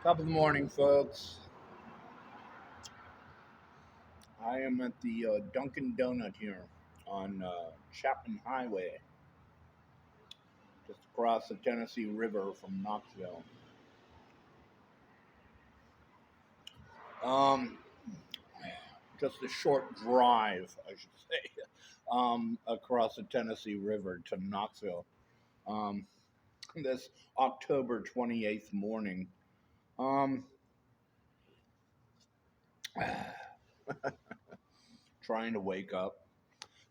Top of the morning, folks. I am at the Dunkin Donut here on Chapman Highway, just across the Tennessee River from Knoxville. Um, just a short drive, I should say, across the Tennessee River to Knoxville. Um, this October 28th morning. Um, trying to wake up.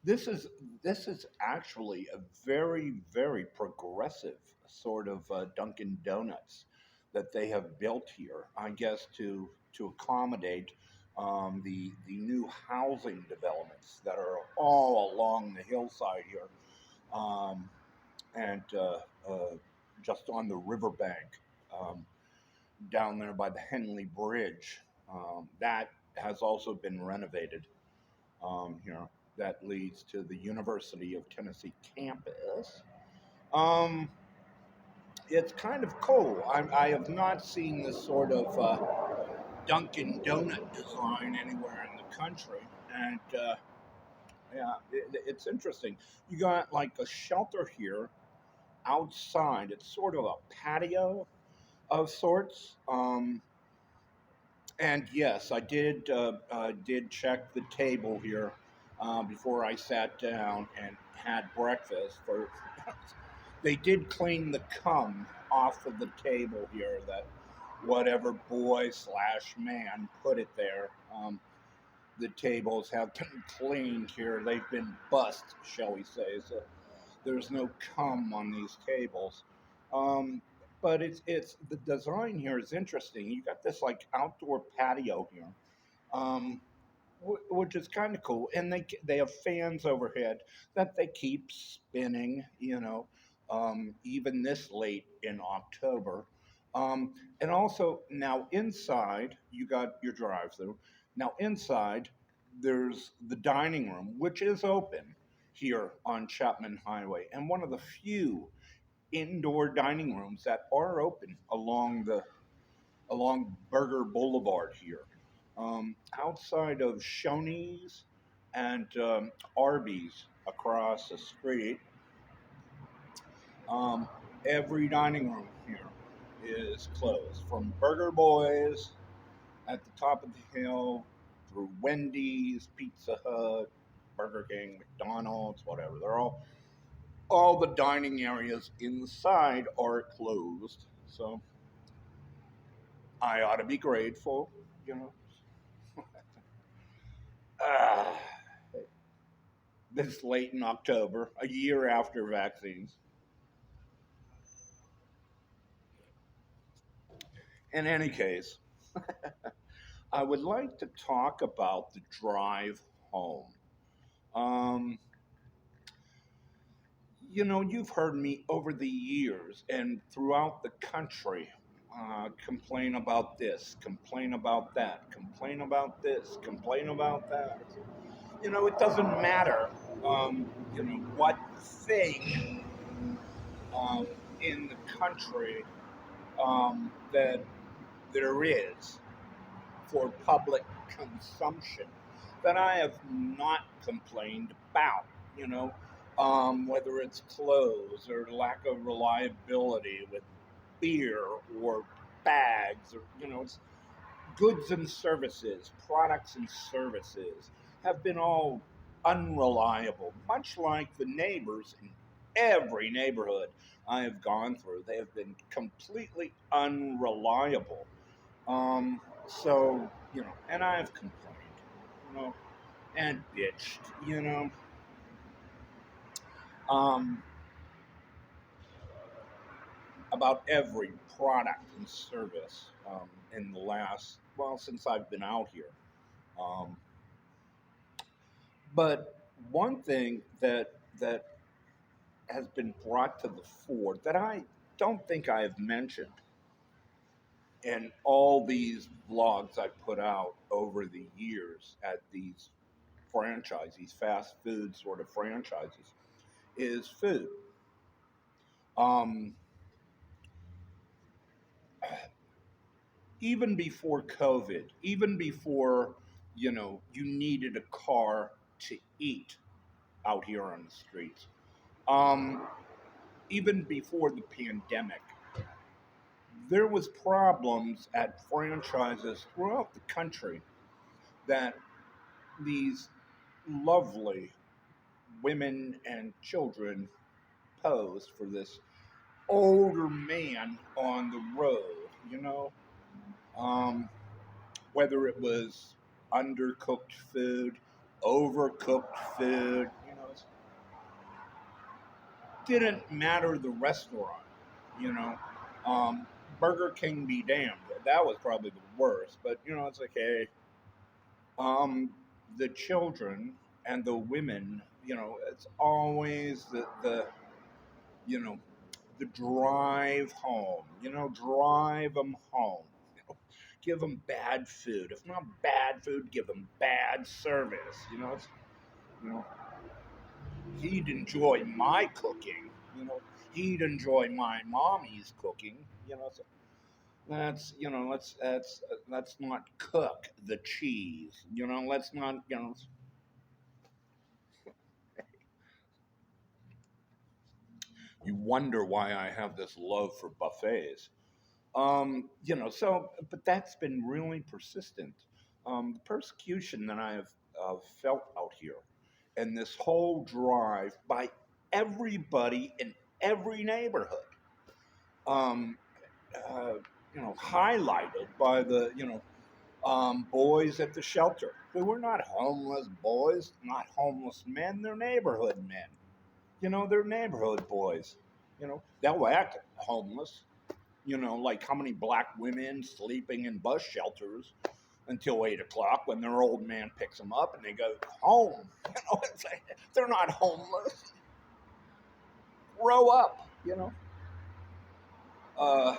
This is actually a very progressive sort of Dunkin' Donuts that they have built here. I guess to accommodate the new housing developments that are all along the hillside here, um, and just on the riverbank um, down there by the Henley Bridge. That has also been renovated here that leads to the University of Tennessee campus. Um, it's kind of cool. I have not seen this sort of Dunkin' Donut design anywhere in the country, and yeah, it's interesting. You got like a shelter here outside. It's sort of a patio of sorts. And yes, I did check the table here before I sat down and had breakfast. For they did clean the cum off of the table here. That whatever boy slash man put it there. The tables have been cleaned here. They've been bussed, shall we say? So there's no cum on these tables. Um, but it's the design here is interesting. You got this like outdoor patio here, um, which is kind of cool, and they have fans overhead that they keep spinning. Even this late in October. And also now inside you got your drive-through. Now inside there's the dining room, which is open here on Chapman Highway, and one of the few indoor dining rooms that are open along Burger Boulevard here. Outside of Shoney's and Arby's across the street, um, every dining room here is closed. From Burger Boys at the top of the hill through Wendy's, Pizza Hut, Burger King, McDonald's, whatever. All the dining areas inside are closed. So I ought to be grateful, you know. Ah, this late in October, a year after vaccines. In any case, I would like to talk about the drive home. Um, you've heard me over the years and throughout the country complain about this, complain about that, complain about this, complain about that. It doesn't matter, what thing um, in the country that there is for public consumption that I have not complained about, whether it's clothes or lack of reliability with beer or bags or, it's goods and services, products and services have been all unreliable, much like the neighbors in every neighborhood I have gone through. They have been completely unreliable. And I've complained, you know, and bitched, um, about every product and service in the since I've been out here. Um, but one thing that has been brought to the fore that I don't think I have mentioned in all these vlogs I put out over the years at these fast food sort of franchises, is food. Um, even before COVID, even before, you needed a car to eat out here on the streets, um, even before the pandemic, there was problems at franchises throughout the country that these lovely women and children posed for this older man on the road, um, whether it was undercooked food, overcooked food, it didn't matter the restaurant, you know. Um, Burger King be damned. That was probably the worst, but it's like, hey, um, the children and the women, it's always you know, the drive home, drive them home. Give them bad food. If not bad food, give them bad service. You know, he'd enjoy my cooking. He'd enjoy my mommy's cooking. So let's not cook the cheese. Let's not. You wonder why I have this love for buffets. But that's been really persistent. The persecution that I have felt out here, and this whole drive by everybody in every neighborhood, um, uh, highlighted by the, boys at the shelter. They were not homeless boys, not homeless men, they're neighborhood men. They're neighborhood boys. They'll act homeless, like how many black women sleeping in bus shelters until 8 o'clock when their old man picks them up and they go home. It's like, they're not homeless. Grow up, Uh,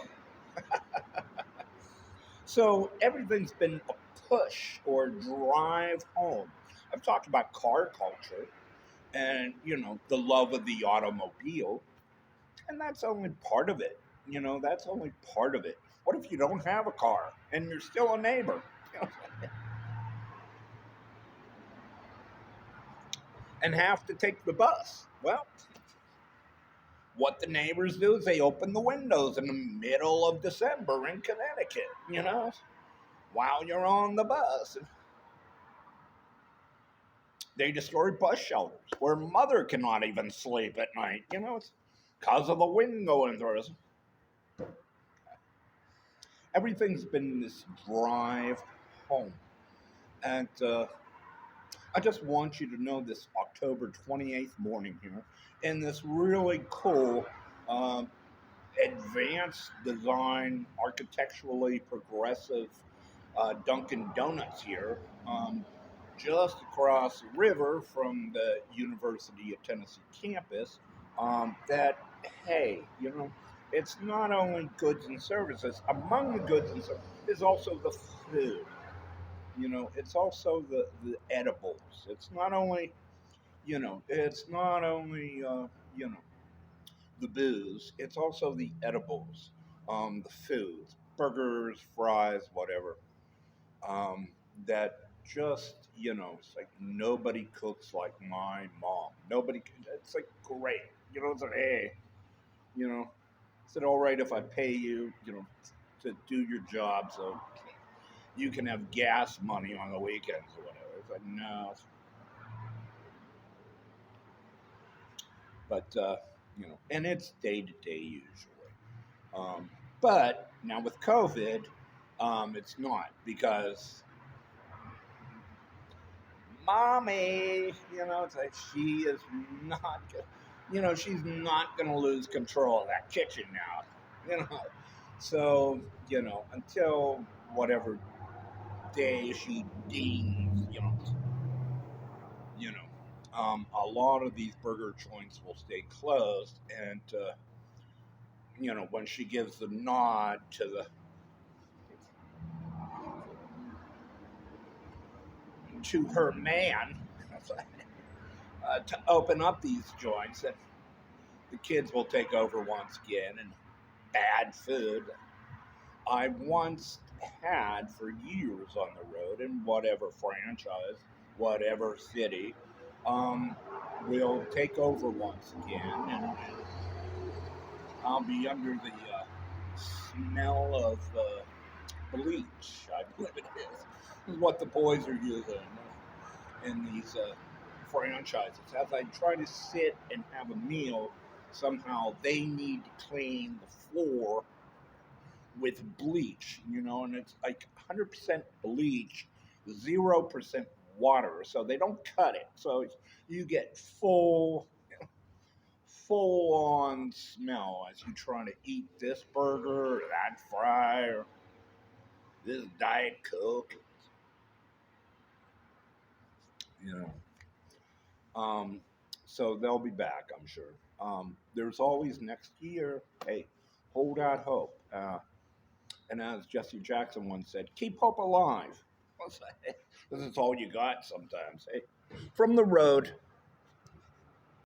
so everything's been a push or drive home. I've talked about car culture and, the love of the automobile, and that's only part of it. That's only part of it. What if you don't have a car and you're still a neighbor? And have to take the bus. Well, what the neighbors do is they open the windows in the middle of December in Connecticut, while you're on the bus. They destroy bus shelters where mother cannot even sleep at night, it's because of the wind going through us. Everything's been this drive home. And I just want you to know this October 28th morning here in this really cool um, advanced design, architecturally progressive Dunkin Donuts here, just across the river from the University of Tennessee campus. That, hey, it's not only goods and services. Among the goods and services is also the food. It's also the edibles. It's not only the booze. It's also the edibles, the foods, burgers, fries, whatever. Um, that just it's like nobody cooks like my mom. Nobody. It's like great. It's like, hey, you know, is it all right if I pay you, to do your job so you can have gas money on the weekends or whatever? It's like no, but and it's day to day usually. Um, but now with COVID, it's not because mommy, it's like she is not, she's not going to lose control of that kitchen now, So, until whatever day she deems, a lot of these burger joints will stay closed, and when she gives the nod to her man to open up these joints, and the kids will take over once again, and bad food. I once had for years on the road in whatever franchise, whatever city, um, will take over once again, and I'll be under the smell of bleach, I believe it is. This is what the boys are using in these franchises. As I try to sit and have a meal, somehow they need to clean the floor with bleach, and it's like 100% bleach, 0% water, so they don't cut it. So you get full on smell as you trying to eat this burger or that fry or this Diet Coke, you know. Um, so they'll be back, I'm sure. There's always next year. Hey, hold out hope. And as Jesse Jackson once said, keep hope alive. This is all you got sometimes. Hey, from the road.